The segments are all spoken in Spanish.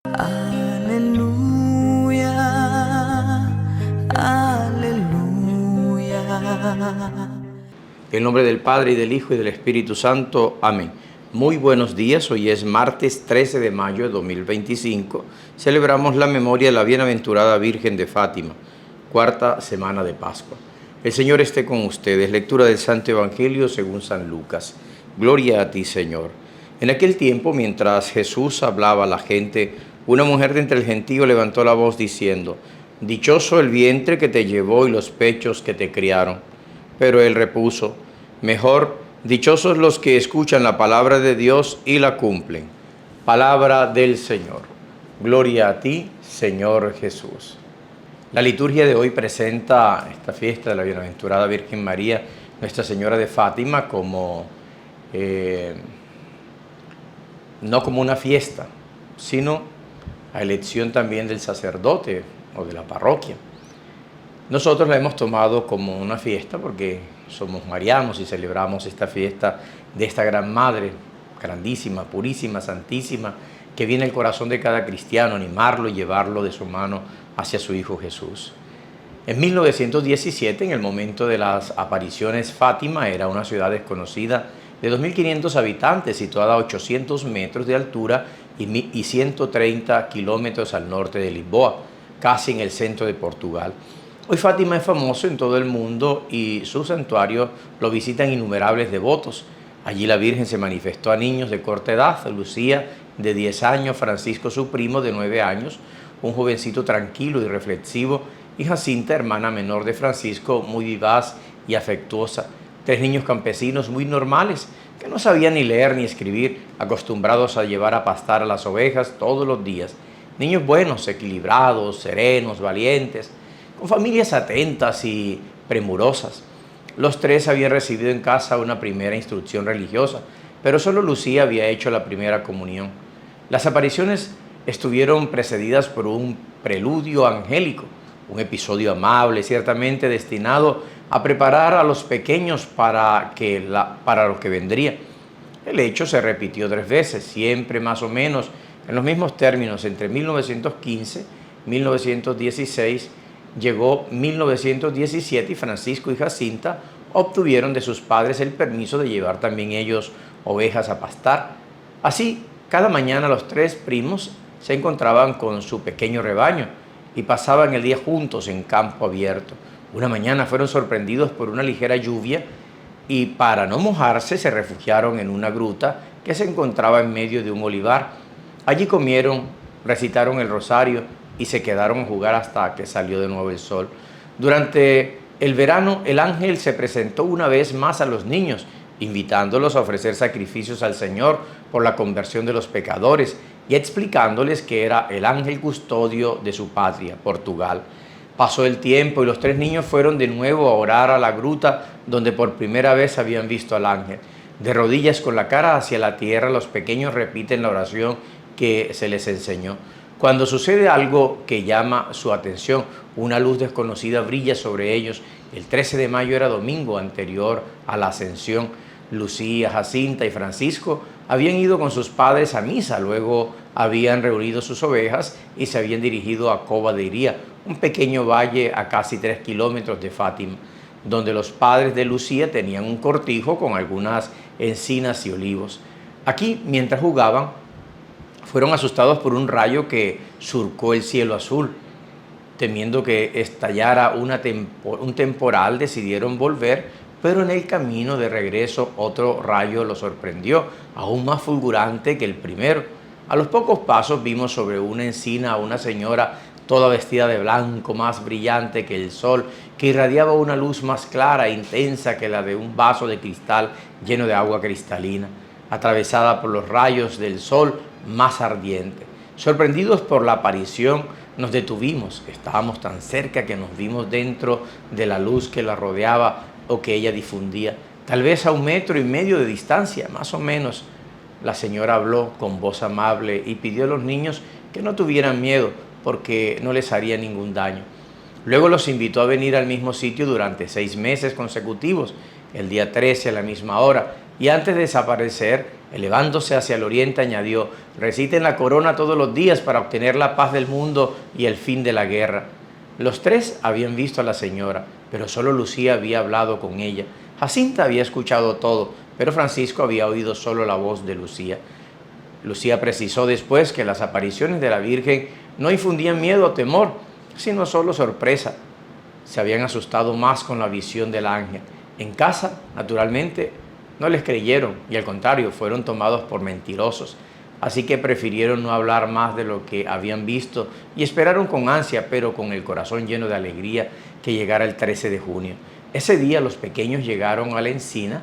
Aleluya, aleluya. En el nombre del Padre, y del Hijo, y del Espíritu Santo. Amén. Muy buenos días. Hoy es martes 13 de mayo de 2025. Celebramos la memoria de la bienaventurada Virgen de Fátima, cuarta semana de Pascua. El Señor esté con ustedes. Lectura del Santo Evangelio según San Lucas. Gloria a ti, Señor. En aquel tiempo, mientras Jesús hablaba a la gente, una mujer de entre el gentío levantó la voz diciendo: «Dichoso el vientre que te llevó y los pechos que te criaron». Pero él repuso: «Mejor, dichosos los que escuchan la palabra de Dios y la cumplen». Palabra del Señor. Gloria a ti, Señor Jesús. La liturgia de hoy presenta esta fiesta de la Bienaventurada Virgen María, Nuestra Señora de Fátima, como no como una fiesta, sino a elección también del sacerdote o de la parroquia. Nosotros la hemos tomado como una fiesta porque somos marianos y celebramos esta fiesta de esta gran Madre, grandísima, purísima, santísima, que viene al corazón de cada cristiano, animarlo y llevarlo de su mano hacia su Hijo Jesús. En 1917, en el momento de las apariciones, Fátima era una ciudad desconocida de 2.500 habitantes, situada a 800 metros de altura y 130 kilómetros al norte de Lisboa, casi en el centro de Portugal. Hoy Fátima es famoso en todo el mundo y su santuario lo visitan innumerables devotos. Allí la Virgen se manifestó a niños de corta edad: Lucía, de 10 años, Francisco, su primo, de 9 años, un jovencito tranquilo y reflexivo, y Jacinta, hermana menor de Francisco, muy vivaz y afectuosa. 3 niños campesinos muy normales, que no sabían ni leer ni escribir, acostumbrados a llevar a pastar a las ovejas todos los días. Niños buenos, equilibrados, serenos, valientes, con familias atentas y premurosas. Los 3 habían recibido en casa una primera instrucción religiosa, pero solo Lucía había hecho la primera comunión. Las apariciones estuvieron precedidas por un preludio angélico, un episodio amable, ciertamente destinado a preparar a los pequeños para lo que vendría. El hecho se repitió 3 veces, siempre más o menos en los mismos términos. Entre 1915 y 1916 llegó 1917 y Francisco y Jacinta obtuvieron de sus padres el permiso de llevar también ellos ovejas a pastar. Así, cada mañana los 3 primos se encontraban con su pequeño rebaño y pasaban el día juntos en campo abierto. Una mañana fueron sorprendidos por una ligera lluvia y, para no mojarse, se refugiaron en una gruta que se encontraba en medio de un olivar. Allí comieron, recitaron el rosario y se quedaron a jugar hasta que salió de nuevo el sol. Durante el verano, el ángel se presentó una vez más a los niños, invitándolos a ofrecer sacrificios al Señor por la conversión de los pecadores y explicándoles que era el ángel custodio de su patria, Portugal. Pasó el tiempo y los 3 niños fueron de nuevo a orar a la gruta donde por primera vez habían visto al ángel. De rodillas, con la cara hacia la tierra, los pequeños repiten la oración que se les enseñó. Cuando sucede algo que llama su atención, una luz desconocida brilla sobre ellos. El 13 de mayo era domingo anterior a la Ascensión. Lucía, Jacinta y Francisco habían ido con sus padres a misa, luego habían reunido sus ovejas y se habían dirigido a Cova de Iría, un pequeño valle a casi 3 kilómetros de Fátima, donde los padres de Lucía tenían un cortijo con algunas encinas y olivos. Aquí, mientras jugaban, fueron asustados por un rayo que surcó el cielo azul. Temiendo que estallara un temporal, decidieron volver, pero en el camino de regreso otro rayo los sorprendió, aún más fulgurante que el primero. A los pocos pasos vimos sobre una encina a una señora toda vestida de blanco, más brillante que el sol, que irradiaba una luz más clara e intensa que la de un vaso de cristal lleno de agua cristalina, atravesada por los rayos del sol más ardiente. Sorprendidos por la aparición, nos detuvimos. Estábamos tan cerca que nos vimos dentro de la luz que la rodeaba o que ella difundía, tal vez a 1,5 metros de distancia, más o menos. La señora habló con voz amable y pidió a los niños que no tuvieran miedo porque no les haría ningún daño. Luego los invitó a venir al mismo sitio durante 6 meses consecutivos, el día 13 a la misma hora, y antes de desaparecer Elevándose hacia el oriente, añadió: reciten la corona todos los días para obtener la paz del mundo y el fin de la guerra. Los tres habían visto a la señora, pero solo Lucía había hablado con ella. Jacinta había escuchado todo, pero Francisco había oído solo la voz de Lucía. Lucía precisó después que las apariciones de la Virgen no infundían miedo o temor, sino solo sorpresa. Se habían asustado más con la visión del ángel. En casa, naturalmente, no les creyeron y al contrario, fueron tomados por mentirosos. Así que prefirieron no hablar más de lo que habían visto y esperaron con ansia, pero con el corazón lleno de alegría, que llegara el 13 de junio. Ese día los pequeños llegaron a la encina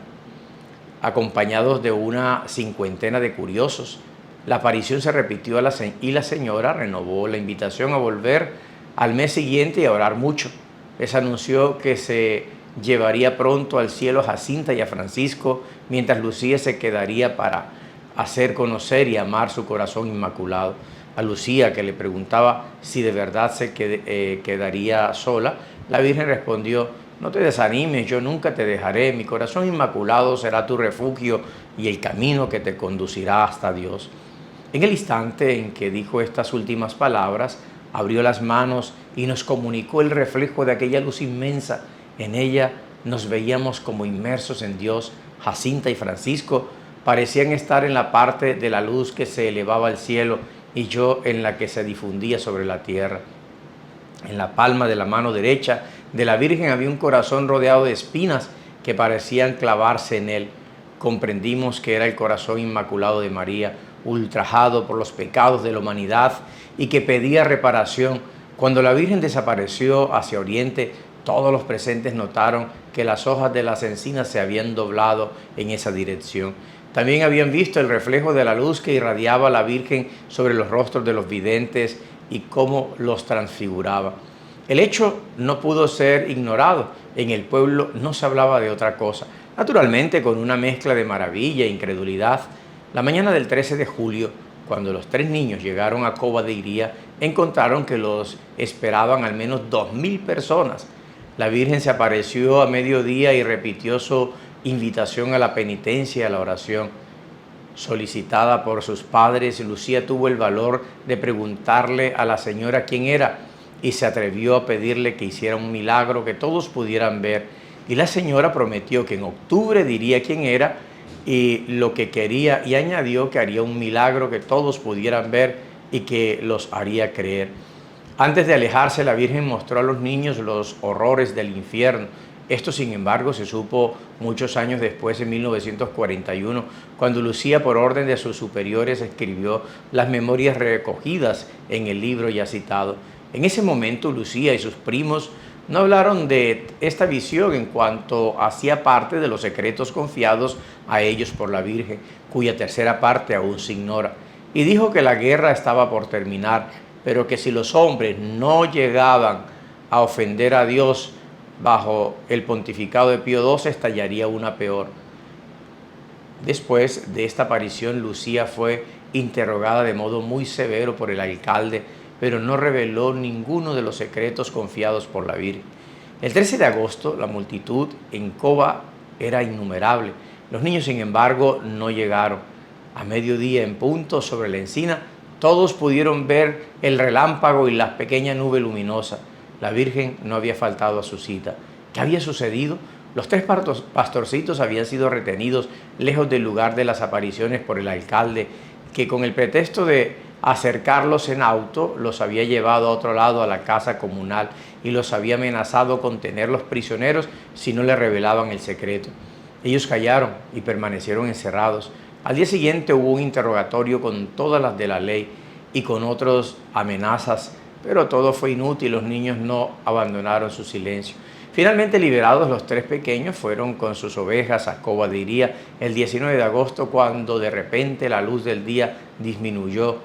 acompañados de una cincuentena de curiosos. La aparición se repitió y la señora renovó la invitación a volver al mes siguiente y a orar mucho. Les anunció que se llevaría pronto al cielo a Jacinta y a Francisco, mientras Lucía se quedaría para hacer conocer y amar su corazón inmaculado. A Lucía, que le preguntaba si de verdad se quedaría sola, la Virgen respondió: no te desanimes, yo nunca te dejaré, mi corazón inmaculado será tu refugio y el camino que te conducirá hasta Dios. En el instante en que dijo estas últimas palabras, abrió las manos y nos comunicó el reflejo de aquella luz inmensa. En ella nos veíamos como inmersos en Dios. Jacinta y Francisco parecían estar en la parte de la luz que se elevaba al cielo y yo en la que se difundía sobre la tierra. En la palma de la mano derecha de la Virgen había un corazón rodeado de espinas que parecían clavarse en él. Comprendimos que era el corazón inmaculado de María, ultrajado por los pecados de la humanidad y que pedía reparación. Cuando la Virgen desapareció hacia oriente, todos los presentes notaron que las hojas de las encinas se habían doblado en esa dirección. También habían visto el reflejo de la luz que irradiaba la Virgen sobre los rostros de los videntes y cómo los transfiguraba. El hecho no pudo ser ignorado. En el pueblo no se hablaba de otra cosa. Naturalmente, con una mezcla de maravilla e incredulidad, la mañana del 13 de julio, cuando los tres niños llegaron a Cova de Iría, encontraron que los esperaban al menos 2000 personas. La Virgen se apareció a mediodía y repitió su invitación a la penitencia y a la oración. Solicitada por sus padres, Lucía tuvo el valor de preguntarle a la señora quién era y se atrevió a pedirle que hiciera un milagro que todos pudieran ver. Y la señora prometió que en octubre diría quién era y lo que quería, y añadió que haría un milagro que todos pudieran ver y que los haría creer. Antes de alejarse, la Virgen mostró a los niños los horrores del infierno. Esto, sin embargo, se supo muchos años después, en 1941, cuando Lucía, por orden de sus superiores, escribió las memorias recogidas en el libro ya citado. En ese momento, Lucía y sus primos no hablaron de esta visión en cuanto hacía parte de los secretos confiados a ellos por la Virgen, cuya tercera parte aún se ignora. Y dijo que la guerra estaba por terminar, pero que si los hombres no llegaban a ofender a Dios bajo el pontificado de Pío XII, estallaría una peor. Después de esta aparición, Lucía fue interrogada de modo muy severo por el alcalde, pero no reveló ninguno de los secretos confiados por la Virgen. El 13 de agosto, la multitud en Cova era innumerable. Los niños, sin embargo, no llegaron. A mediodía, en punto, sobre la encina, todos pudieron ver el relámpago y la pequeña nube luminosa. La Virgen no había faltado a su cita. ¿Qué había sucedido? Los tres pastorcitos habían sido retenidos lejos del lugar de las apariciones por el alcalde, que con el pretexto de acercarlos en auto, los había llevado a otro lado, a la casa comunal, y los había amenazado con tenerlos prisioneros si no le revelaban el secreto. Ellos callaron y permanecieron encerrados. Al día siguiente hubo un interrogatorio con todas las de la ley y con otras amenazas, pero todo fue inútil. Los niños no abandonaron su silencio. Finalmente liberados, los tres pequeños fueron con sus ovejas a Cova de Iría el 19 de agosto, cuando de repente la luz del día disminuyó.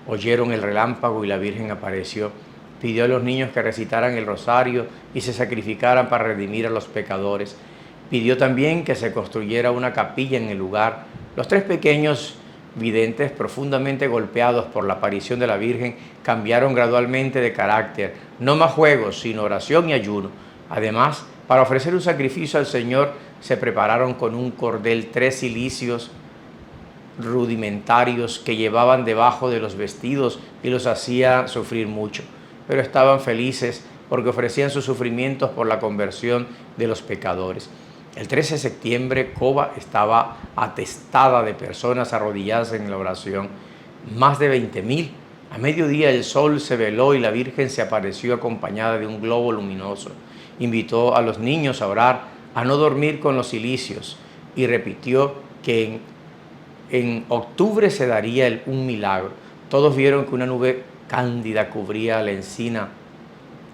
Oyeron el relámpago y la Virgen apareció. Pidió a los niños que recitaran el rosario y se sacrificaran para redimir a los pecadores. Pidió también que se construyera una capilla en el lugar. Los tres pequeños videntes, profundamente golpeados por la aparición de la Virgen, cambiaron gradualmente de carácter. No más juegos, sino oración y ayuno. Además, para ofrecer un sacrificio al Señor, se prepararon con un cordel 3 cilicios rudimentarios que llevaban debajo de los vestidos y los hacía sufrir mucho, pero estaban felices porque ofrecían sus sufrimientos por la conversión de los pecadores. El 13 de septiembre, Coba estaba atestada de personas arrodilladas en la oración, más de 20.000. A mediodía el sol se veló y la Virgen se apareció acompañada de un globo luminoso. Invitó a los niños a orar, a no dormir con los cilicios, y repitió que en octubre se daría un milagro. Todos vieron que una nube cándida cubría a la encina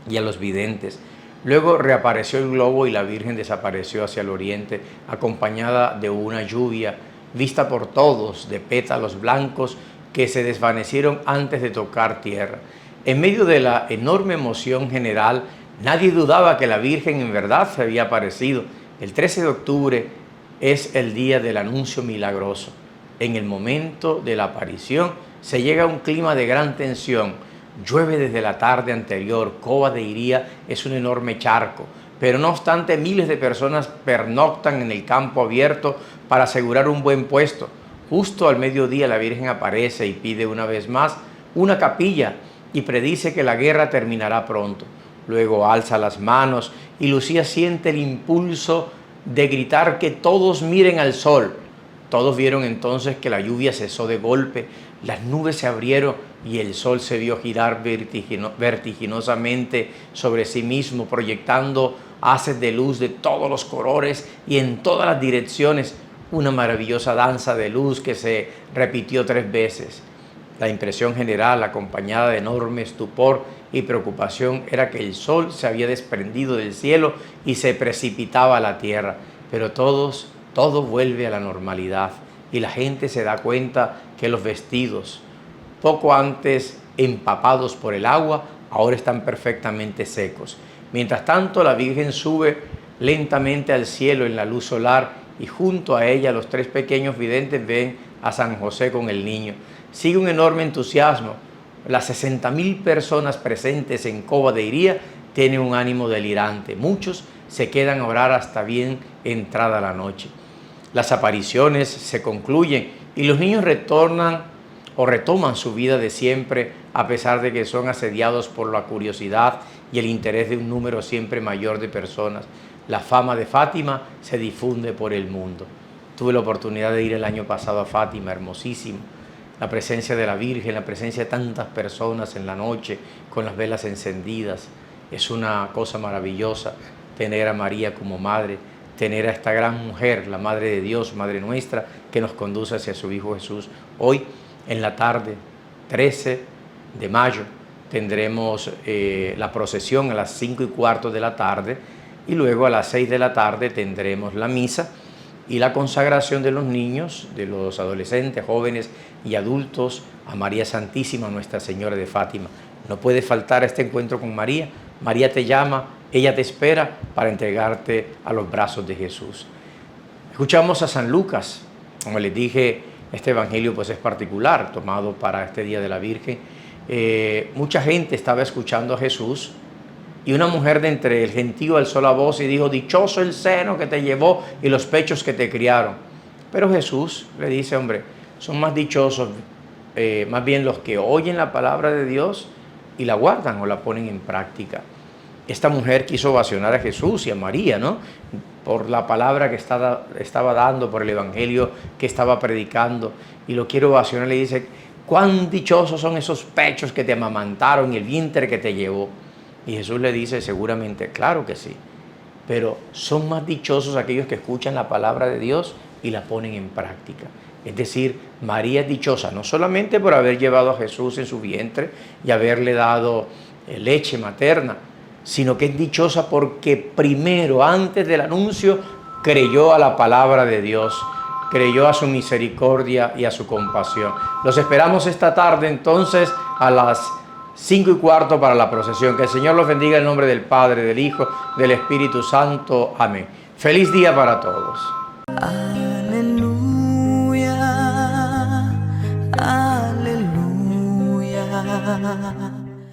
y a los videntes. Luego reapareció el globo y la Virgen desapareció hacia el oriente, acompañada de una lluvia, vista por todos, de pétalos blancos que se desvanecieron antes de tocar tierra. En medio de la enorme emoción general, nadie dudaba que la Virgen en verdad se había aparecido. El 13 de octubre es el día del anuncio milagroso. En el momento de la aparición se llega a un clima de gran tensión. Llueve desde la tarde anterior, Coba de Iría es un enorme charco, pero no obstante miles de personas pernoctan en el campo abierto para asegurar un buen puesto. Justo al mediodía la Virgen aparece y pide una vez más una capilla y predice que la guerra terminará pronto. Luego alza las manos y Lucía siente el impulso de gritar que todos miren al sol. Todos vieron entonces que la lluvia cesó de golpe, las nubes se abrieron y el sol se vio girar vertiginosamente sobre sí mismo, proyectando haces de luz de todos los colores y en todas las direcciones, una maravillosa danza de luz que se repitió 3 veces. La impresión general, acompañada de enorme estupor y preocupación, era que el sol se había desprendido del cielo y se precipitaba a la tierra, pero todo vuelve a la normalidad y la gente se da cuenta que los vestidos, poco antes empapados por el agua, ahora están perfectamente secos. Mientras tanto, la Virgen sube lentamente al cielo en la luz solar y junto a ella los 3 pequeños videntes ven a San José con el niño. Sigue un enorme entusiasmo. Las 60.000 personas presentes en Coba de Iría tienen un ánimo delirante. Muchos se quedan a orar hasta bien entrada la noche. Las apariciones se concluyen y los niños retoman su vida de siempre, a pesar de que son asediados por la curiosidad y el interés de un número siempre mayor de personas. La fama de Fátima se difunde por el mundo. Tuve la oportunidad de ir el año pasado a Fátima, hermosísimo. La presencia de la Virgen, la presencia de tantas personas en la noche con las velas encendidas. Es una cosa maravillosa tener a María como madre, tener a esta gran mujer, la Madre de Dios, Madre nuestra, que nos conduce hacia su Hijo Jesús. Hoy, en la tarde, 13 de mayo, tendremos la procesión a las 5:15 de la tarde y luego a las 6 de la tarde tendremos la misa y la consagración de los niños, de los adolescentes, jóvenes y adultos a María Santísima, Nuestra Señora de Fátima. No puede faltar este encuentro con María. María te llama, ella te espera para entregarte a los brazos de Jesús. Escuchamos a San Lucas. Como les dije, este evangelio pues es particular, tomado para este Día de la Virgen. Mucha gente estaba escuchando a Jesús y una mujer de entre el gentío alzó la voz y dijo: dichoso el seno que te llevó y los pechos que te criaron. Pero Jesús le dice: hombre, son más dichosos más bien los que oyen la palabra de Dios y la guardan o la ponen en práctica. Esta mujer quiso ovacionar a Jesús y a María, ¿no?, por la palabra que estaba dando, por el evangelio que estaba predicando, y lo quiere ovacionar. Le dice: cuán dichosos son esos pechos que te amamantaron y el vientre que te llevó. Y Jesús le dice: seguramente, claro que sí, pero son más dichosos aquellos que escuchan la palabra de Dios y la ponen en práctica. Es decir, María es dichosa no solamente por haber llevado a Jesús en su vientre y haberle dado leche materna, sino que es dichosa porque primero, antes del anuncio, creyó a la palabra de Dios, creyó a su misericordia y a su compasión. Los esperamos esta tarde entonces a las 5:15 para la procesión. Que el Señor los bendiga en el nombre del Padre, del Hijo, del Espíritu Santo. Amén. Feliz día para todos. Aleluya, aleluya.